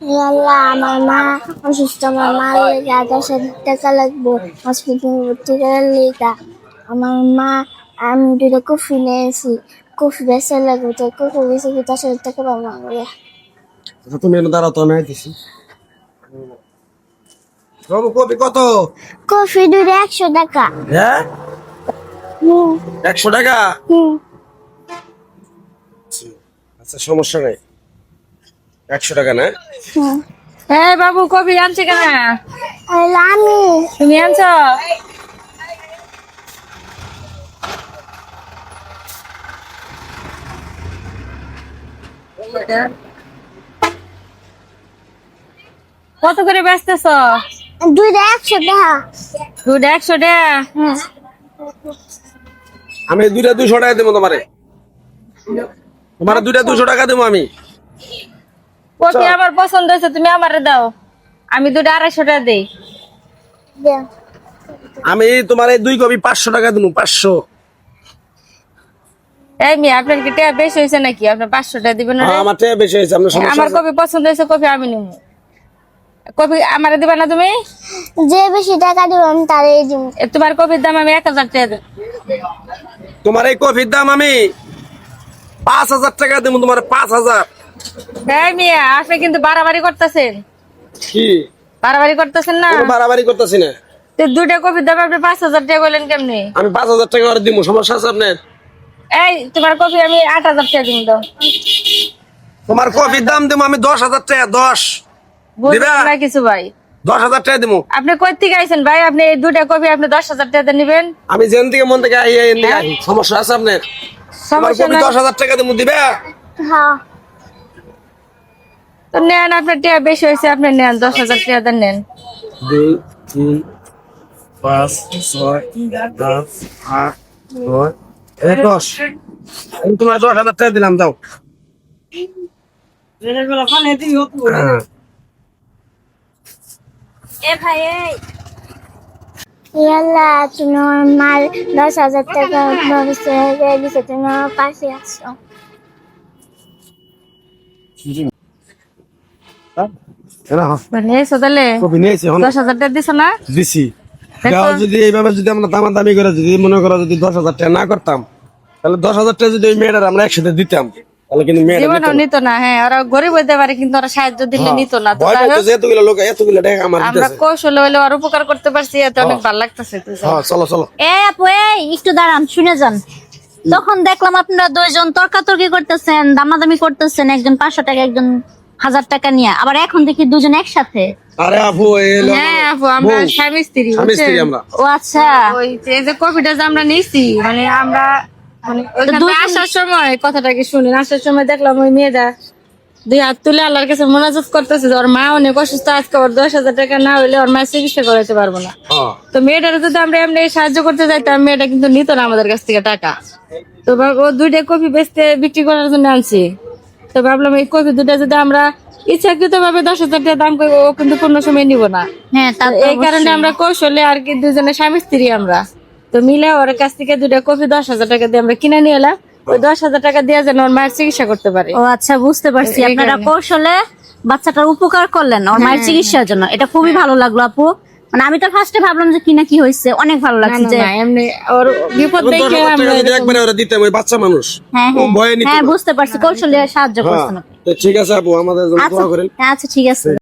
আল্লাহ, আমার মা অসুস্থ, আমার মা লেগে 10,000 টাকা লাগবো হসপিটালে ভর্তি করার লেগা। আমার মা, আমি দুটো কফি নিয়েছি, কফি বেচা লাগবে, তো কফি বেচে 10,000 টাকা পাবো আমরা। আচ্ছা, তুমি এনে দাঁড়াও তো, আমি আইতেছি। বাবু কপি কত? কফি দুটো 100 টাকা। হ্যাঁ, হুম 100 টাকা। হুম। আচ্ছা, সমস্যা নাই, 100 টাকা না? হুম। এই বাবু কফি আনছে কেন? আল্লাহ, আমি তুমি আনছো? কত করে বেচতেছ? দুইটা 100 টাকা। দুধ 100 টাকা। হ্যাঁ। আমি দুইটা 200 টাকা দেবো তোমারে। তোমার দুইটা 200 টাকা দেবো আমি। কফি আমার পছন্দ হয়েছে, তুমি আমারে দাও। আমি দুধ 250 টাকা দেই। দেন। আমি তোমার এই 2 কপি 500 টাকা দেবো, 500। এই মেয়ে, আপনার কি টাকা বেশি হয়েছে নাকি? আপনার 500 টাকা দিবেন না? হ্যাঁ, আমার টাকা বেশি হয়েছে, আপনার সমস্যা আমার আছে? কফি পছন্দ হয়েছে, কফি আমি নিব। কফি আমারে দিবা না তুমি? যে বেশি টাকা দিব আমি তারই দিব। তোমার কফির দাম আমি 1000 টাকা দেব। তোমার এই কফির দাম আমি 5000 টাকা দেবো, তোমার 5000। এই মেয়ে, আপনি কিন্তু বাড়াবাড়ি করতেছেন। কি বাড়াবাড়ি করতেছেন না? কোনো বাড়াবাড়ি করতেছি না। তো দুইটা কফির দাম আপনি 5000 টাকা বললেন কেমনি? আমি 5000 টাকা আর দিব, সমস্যা আছে আপনার? এই তোমার কফি আমি 8000 টাকা দিব। দাও, তোমার কফির দাম দেবো আমি 10,000 টাকা। 10 দিবা? বুঝলাম না কিছু ভাই। 10,000 টাকা দেবো। আপনি কই থেকে আইছেন ভাই? আপনি এই দুইটা কফি আপনি 10,000 টাকা নেবেন? আমি যেন থেকে মন থেকে আই সমস্যা আছে আপনার? তোমার সমস্যা কপি নাই। 10,000 টাকা দেবো, দিবা? হ্যাঁ। তো নেন, আপনার টাকা বেশি হয়েছে, আপনি নেন 10,000 টাকা দেন, নেন। 2 3 5 6 7 8 9 10। আমি তোমার 10,000 টাকা দিলাম, দাও। হ্যাঁ। এ ভাই এই আল্লাহ, তুমি আমার মার 10,000 টাকা ব্যবস্থা করে দিছো, তুমি আমার পাশে আছো। মানে এসো তাহলে। কপি নিয়েছি, 10,000 টাকা দিছো না? দিছি। দেখো। গাও যদি এইভাবে যদি আমরা দামাদামি করে যদি মনে করো যদি 10,000 টাকা না করতাম, তাহলে 10,000 টাকা যদি ওই মেয়েটার আমরা একসাথে দিতাম, তাহলে কিন্তু মেয়েটা জীবনও নিত না। হ্যাঁ, ওরা গরিব হইতে পারে কিন্তু ওরা সাহায্য দিলে নিত না। তো যাই হোক, এতগুলো লোক এতগুলো টাকা আমার আমরা দিতেছে। কৌশলে হইলে আর উপকার করতে পারছি, এতে অনেক ভালো লাগতেছে। হ্যাঁ, চলো চলো। আপু একটু দাঁড়ান, শুনে যান। তখন দেখলাম আপনারা দুইজন তর্কাতর্কি করতেছেন, দামাদামি করতেছেন, একজন 500 টাকা, একজন 1000 টাকা নিয়ে। আবার এখন দেখি দুজন একসাথে। আরে আপু, হ্যাঁ আপু, আমরা স্বামী স্ত্রী। স্বামী স্ত্রী আমরা। ও আচ্ছা। ওই যে কফিটা যে আমরা নিয়েছি, মানে আমরা মানে ওইখানে আসার সময় কথাটাকে শুনেন। আসার সময় দেখলাম ওই মেয়েটা 2 হাত তুলে আল্লাহর কাছে মোনাজাত করতেছে, ওর মা অনেক অসুস্থ, আজকে ওর 10,000 টাকা না হইলে ওর মা চিকিৎসা করাতে পারবো না। হ্যাঁ। তো মেয়েটার যদি আমরা এমনি সাহায্য করতে যাইতাম, মেয়েটা কিন্তু নিত না আমাদের কাছ থেকে টাকা। তো ও 2টা কফি বেচতে বিক্রি করার জন্য আনছি। তো ভাবলাম এই কফি 2টা যদি আমরা ইচ্ছাকৃত ভাবে 10,000 টাকা দাম করি, ও কিন্তু কোনো সময় নিব না। হ্যাঁ, তা তো এই কারণে আমরা কৌশলে আর কি দুজনে স্বামী স্ত্রী আমরা তো মিলে ওর কাছ থেকে 2টা কফি 10,000 টাকা দিয়ে আমরা কিনে নিয়ে এলাম। ওই 10,000 টাকা দিয়ে যেন ওর মায়ের চিকিৎসা করতে পারে। ও আচ্ছা, বুঝতে পারছি। এই আপনারা কারণে। কৌশলে বাচ্চাটার উপকার করলেন ওর মায়ের চিকিৎসার জন্য। এটা খুবই ভালো লাগলো আপু। মানে আমি তো ফার্স্টে ভাবলাম যে কি না কি হয়েছে, অনেক ভালো না, লাগছে না, যে না, এমনি ওর বিপদ এখন দেখে 10,000 আমরা টাকা যদি এরকম- একবারে ওরা দিতাম, ওই বাচ্চা মানুষ হ্যাঁ ও ভয়ে নিত হ্যাঁ, না। বুঝতে পারছি। কৌশলে সাহায্য হ্যাঁ, করছেন আপনি। তো ঠিক আছে আপু, আমাদের জন্য আচ্ছা দোয়া করেন। আচ্ছা, ঠিক আছে।